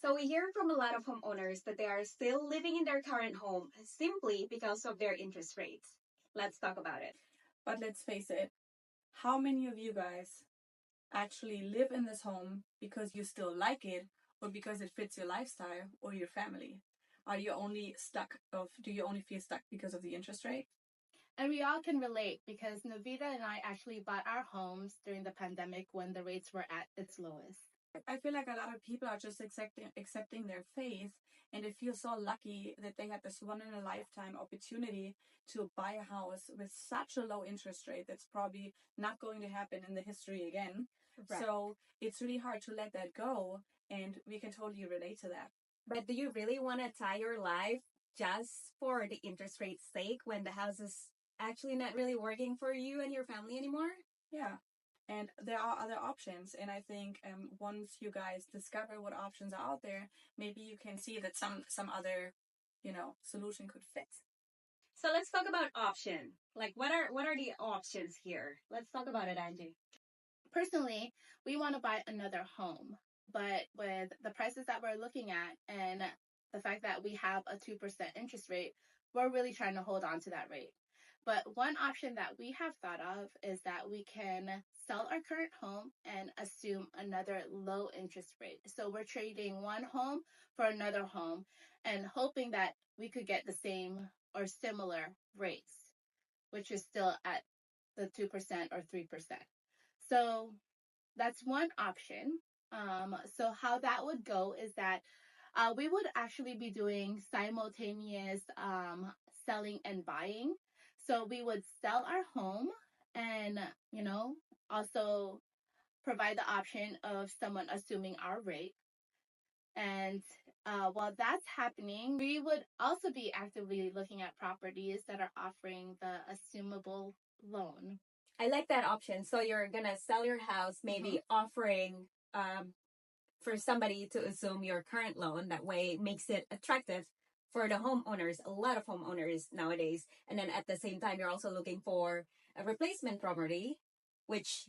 So we hear from a lot of homeowners that they are still living in their current home simply because of their interest rates. Let's talk about it. But let's face it, how many of you guys actually live in this home because you still like it or because it fits your lifestyle or your family? Do you only feel stuck because of the interest rate? And we all can relate because Navita and I actually bought our homes during the pandemic when the rates were at its lowest. I feel like a lot of people are just accepting their faith, and they feel so lucky that they had this one in a lifetime opportunity to buy a house with such a low interest rate that's probably not going to happen in the history again. Right. So it's really hard to let that go, and we can totally relate to that. But do you really want to tie your life just for the interest rate's sake when the house is actually not really working for you and your family anymore? Yeah. And there are other options. And I think once you guys discover what options are out there, maybe you can see that some other, solution could fit. So let's talk about option. Like what are the options here? Let's talk about it, Angie. Personally, we want to buy another home, but with the prices that we're looking at and the fact that we have a 2% interest rate, we're really trying to hold on to that rate. But one option that we have thought of is that we can sell our current home and assume another low interest rate. So we're trading one home for another home and hoping that we could get the same or similar rates, which is still at the 2% or 3%. So that's one option. So how that would go is that we would actually be doing simultaneous selling and buying. So we would sell our home and, also provide the option of someone assuming our rate. And while that's happening, we would also be actively looking at properties that are offering the assumable loan. I like that option. So you're gonna sell your house, maybe offering for somebody to assume your current loan. That way it makes it attractive for the homeowners, a lot of homeowners nowadays. And then at the same time, you're also looking for a replacement property, which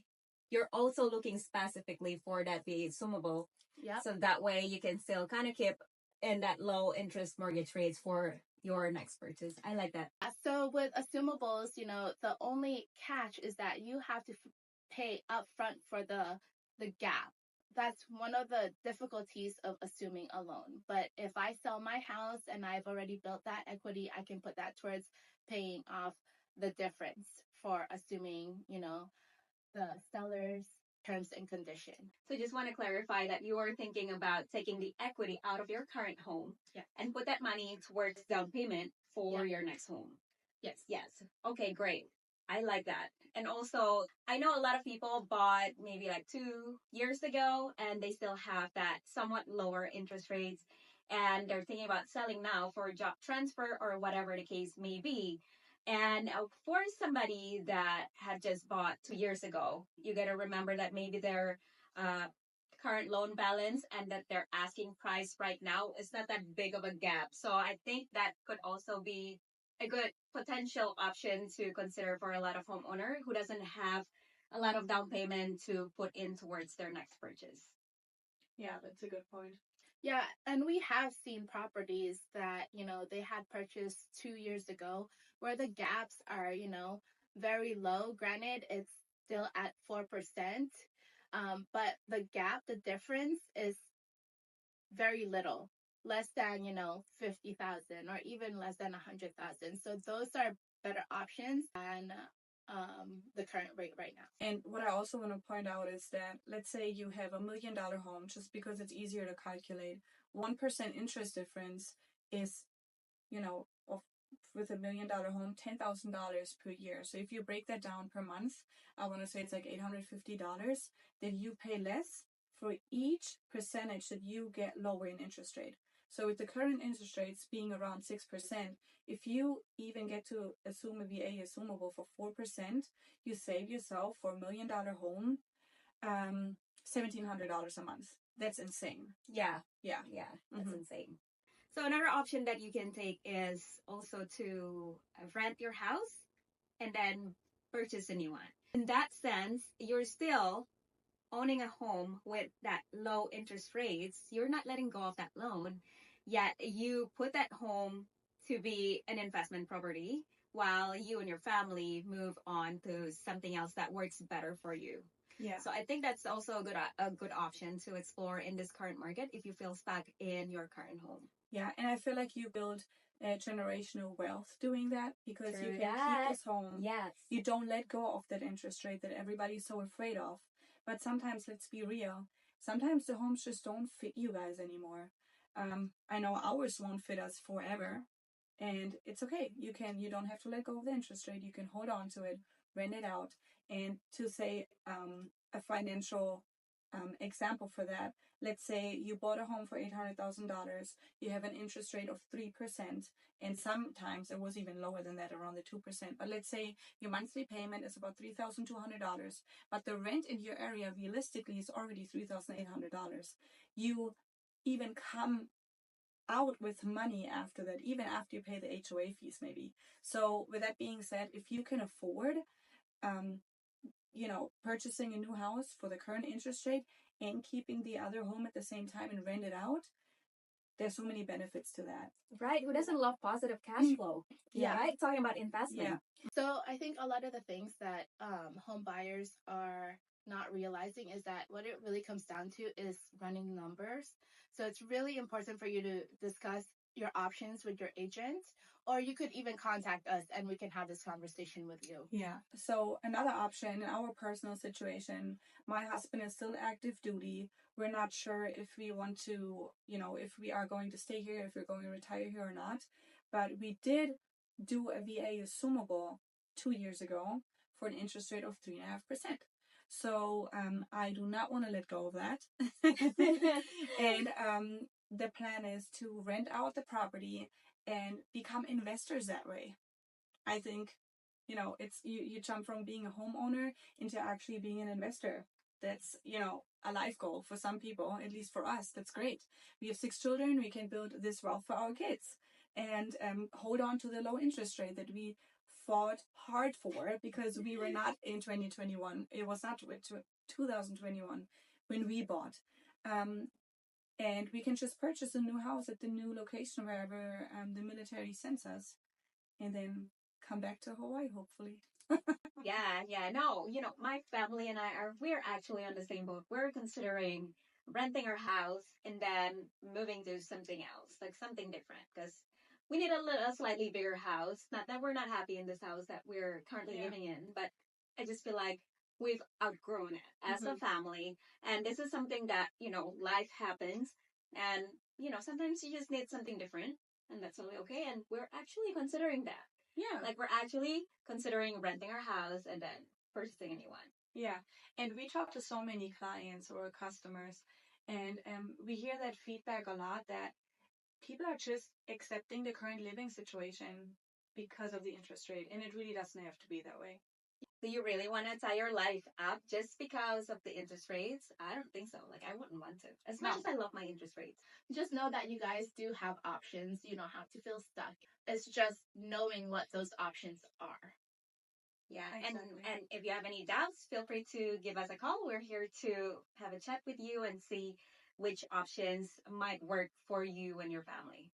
you're also looking specifically for that be assumable. Yeah. So that way you can still kind of keep in that low interest mortgage rates for your next purchase. I like that. So with assumables, the only catch is that you have to pay upfront for the gap. That's one of the difficulties of assuming a loan. But if I sell my house and I've already built that equity, I can put that towards paying off the difference for assuming, the seller's terms and condition. So just want to clarify that you are thinking about taking the equity out of your current home and put that money towards down payment for your next home. Yes. Yes. Okay, great. I like that. And also, I know a lot of people bought maybe like 2 years ago and they still have that somewhat lower interest rates and they're thinking about selling now for job transfer or whatever the case may be. And for somebody that had just bought 2 years ago, you got to remember that maybe their uh, current loan balance and that their asking price right now is not that big of a gap. So I think that could also be a good potential option to consider for a lot of homeowner who doesn't have a lot of down payment to put in towards their next purchase. Yeah, that's a good point. Yeah, and we have seen properties that, they had purchased 2 years ago where the gaps are, very low. Granted, it's still at 4%, but the gap, the difference is very little, less than, 50,000 or even less than 100,000. So those are better options than the current rate right now. And what I also want to point out is that let's say you have $1 million home, just because it's easier to calculate, 1% interest difference is, with $1 million home, $10,000 per year. So if you break that down per month, I want to say it's like $850 that you pay less for each percentage that you get lower in interest rate. So with the current interest rates being around 6%, if you even get to assume a VA assumable for 4%, you save yourself for $1 million home $1,700 a month. That's insane. Yeah. Yeah. That's insane. So another option that you can take is also to rent your house and then purchase a new one. In that sense, you're still owning a home with that low interest rates, you're not letting go of that loan, yet you put that home to be an investment property while you and your family move on to something else that works better for you. Yeah. So I think that's also a good option to explore in this current market if you feel stuck in your current home. Yeah, and I feel like you build generational wealth doing that because you True can that. keep this home. Yes. You don't let go of that interest rate that everybody's so afraid of. But sometimes, let's be real, sometimes the homes just don't fit you guys anymore. I know ours won't fit us forever, and it's okay. You don't have to let go of the interest rate. You can hold on to it, rent it out, and to say a financial example for that. Let's say you bought a home for $800,000. You have an interest rate of 3%, and sometimes it was even lower than that, around the 2%. But let's say your monthly payment is about $3,200, but the rent in your area realistically is already $3,800. You even come out with money after that, even after you pay the HOA fees, maybe. So, with that being said, if you can afford, um, purchasing a new house for the current interest rate and keeping the other home at the same time and rent it out, there's so many benefits to that. Right. Who doesn't love positive cash flow? Yeah. Right. Talking about investment. Yeah. So I think a lot of the things that home buyers are not realizing is that what it really comes down to is running numbers. So it's really important for you to discuss your options with your agent, or you could even contact us and we can have this conversation with you. Yeah. So another option in our personal situation, my husband is still active duty. We're not sure if we want to, if we are going to stay here, if we're going to retire here or not. But we did do a VA assumable 2 years ago for an interest rate of 3.5%. So I do not want to let go of that. And the plan is to rent out the property and become investors that way. I think, it's you jump from being a homeowner into actually being an investor. That's, a life goal for some people, at least for us. That's great. We have 6 children. We can build this wealth for our kids and hold on to the low interest rate that we fought hard for because we were not in 2021. It was not 2021 when we bought. And we can just purchase a new house at the new location wherever the military sends us, and then come back to Hawaii, hopefully. Yeah. No, my family and we're actually on the same boat. We're considering renting our house and then moving to something else, like something different, because we need a slightly bigger house. Not that we're not happy in this house that we're currently Yeah. living in, but I just feel like we've outgrown it as a Mhm. family. And this is something that, life happens. And, sometimes you just need something different. And that's totally okay. And we're actually considering that. Yeah. Like, we're actually considering renting our house and then purchasing a new one. Yeah. And we talk to so many clients or customers, and we hear that feedback a lot that people are just accepting the current living situation because of the interest rate. And it really doesn't have to be that way. Do you really want to tie your life up just because of the interest rates? I don't think so. Like, I wouldn't want to. As much No. as I love my interest rates. Just know that you guys do have options. You don't have to feel stuck. It's just knowing what those options are. Yeah. Exactly. And if you have any doubts, feel free to give us a call. We're here to have a chat with you and see which options might work for you and your family.